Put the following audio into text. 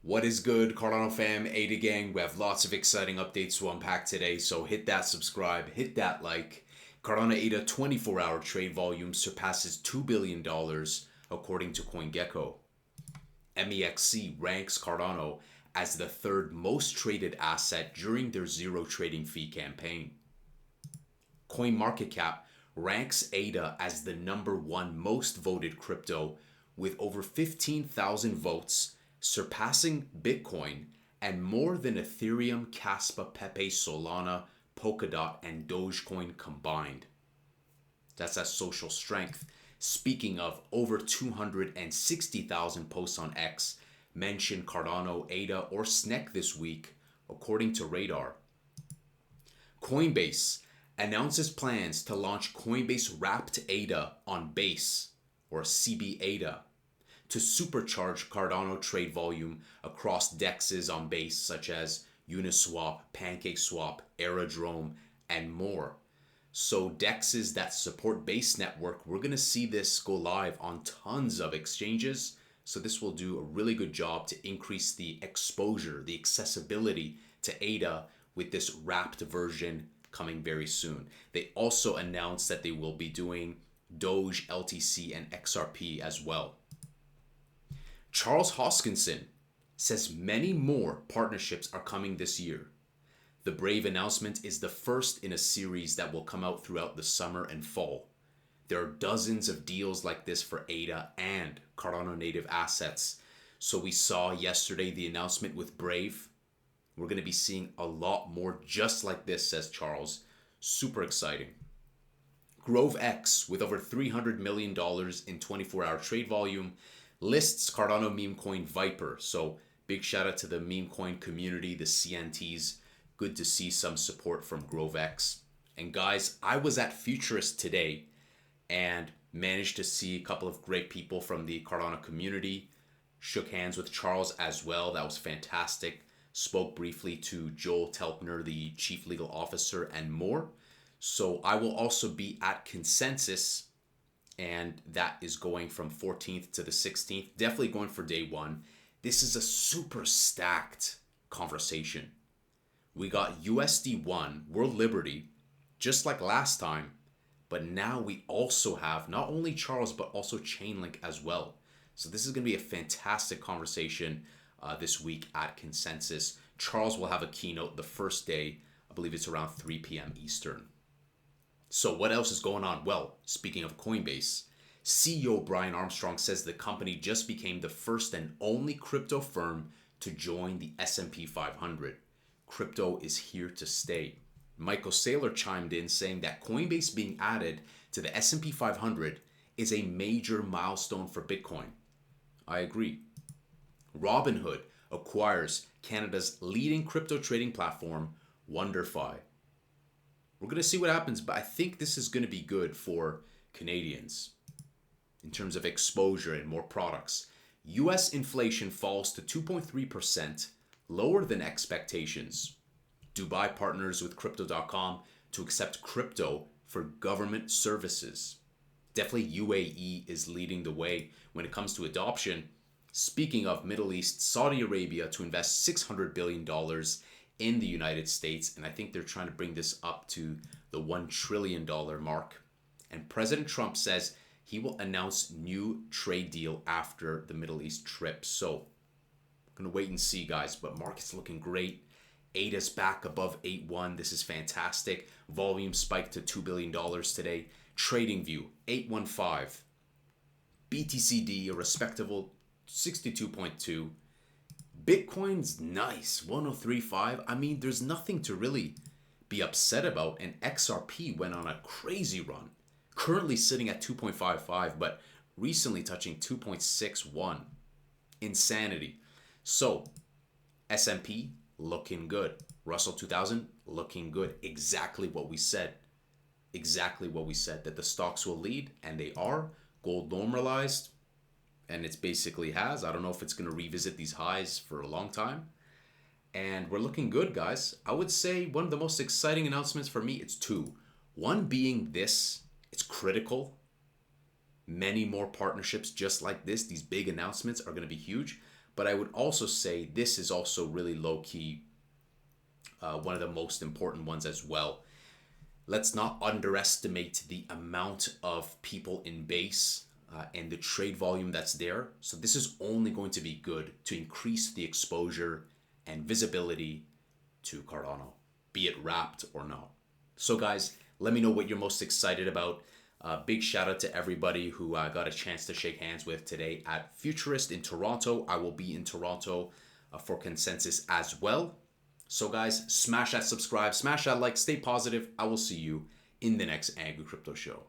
What is good, Cardano fam, ADA gang? We have lots of exciting updates to unpack today, so hit that subscribe, hit that like. Cardano ADA 24-hour trade volume surpasses $2 billion according to CoinGecko. MEXC ranks Cardano as the third most traded asset during their zero trading fee campaign. CoinMarketCap ranks ADA as the number one most voted crypto with over 15,000 votes, surpassing Bitcoin and more than Ethereum, Kaspa, Pepe, Solana, Polkadot, and Dogecoin combined. That's that social strength. Speaking of, over 260,000 posts on X mention Cardano, ADA, or SNEK this week, according to Radar. Coinbase announces plans to launch Coinbase Wrapped ADA on Base, or cbADA, to supercharge Cardano trade volume across DEXs on Base such as Uniswap, PancakeSwap, Aerodrome, and more. So DEXs that support Base network, we're going to see this go live on tons of exchanges. So this will do a really good job to increase the exposure, the accessibility to ADA with this wrapped version coming very soon. They also announced that they will be doing Doge, LTC, and XRP as well. Charles Hoskinson says many more partnerships are coming this year. The Brave announcement is the first in a series that will come out throughout the summer and fall. There are dozens of deals like this for ADA and Cardano native assets. So we saw yesterday the announcement with Brave. We're going to be seeing a lot more just like this, says Charles. Super exciting. GroveX, with over $300 million in 24-hour trade volume, lists Cardano meme coin Viper. So big shout out to the meme coin community, the CNTs. Good to see some support from GroveX. And guys, I was at Futurist today and managed to see a couple of great people from the Cardano community. Shook hands with Charles as well. That was fantastic. Spoke briefly to Joel Telpner, the chief legal officer, and more. So I will also be at Consensus, and that is going from 14th to the 16th. Definitely going for day one. This is a super stacked conversation. We got USD1, World Liberty, just like last time, but now we also have not only Charles, but also Chainlink as well. So this is going to be a fantastic conversation this week at Consensus. Charles will have a keynote the first day. I believe it's around 3 p.m. Eastern. So what else is going on? Well, speaking of Coinbase, CEO Brian Armstrong says the company just became the first and only crypto firm to join the S&P 500. Crypto is here to stay. Michael Saylor chimed in saying that Coinbase being added to the S&P 500 is a major milestone for Bitcoin. I agree. Robinhood acquires Canada's leading crypto trading platform, WonderFi. We're going to see what happens, but I think this is going to be good for Canadians in terms of exposure and more products. US inflation falls to 2.3%, lower than expectations. Dubai partners with Crypto.com to accept crypto for government services. Definitely UAE is leading the way when it comes to adoption. Speaking of Middle East, Saudi Arabia to invest $600 billion in the United States, and I think they're trying to bring this up to the $1 trillion mark. And President Trump says he will announce new trade deal after the Middle East trip. So I'm going to wait and see, guys, but market's looking great. ADA's back above 8.1. This is fantastic. Volume spiked to $2 billion today. TradingView, 815. BTC.D, a respectable 62.2. Bitcoin's nice, 103.5. I mean, there's nothing to really be upset about. And XRP went on a crazy run. Currently sitting at 2.55, but recently touching 2.61. Insanity. So, S&P looking good. Russell 2000 looking good. Exactly what we said. Exactly what we said, that the stocks will lead, and they are. Gold normalized, and it's basically has. I don't know if it's going to revisit these highs for a long time. And we're looking good, guys. I would say one of the most exciting announcements for me, it's two. One being this, it's critical. Many more partnerships just like this, these big announcements are going to be huge. But I would also say this is also really low-key, one of the most important ones as well. Let's not underestimate the amount of people in Base and the trade volume that's there. So this is only going to be good to increase the exposure and visibility to Cardano, be it wrapped or not. So guys, let me know what you're most excited about. Big shout out to everybody who got a chance to shake hands with today at Futurist in Toronto. I will be in Toronto for Consensus as well. So guys, smash that subscribe, smash that like, stay positive. I will see you in the next Angry Crypto Show.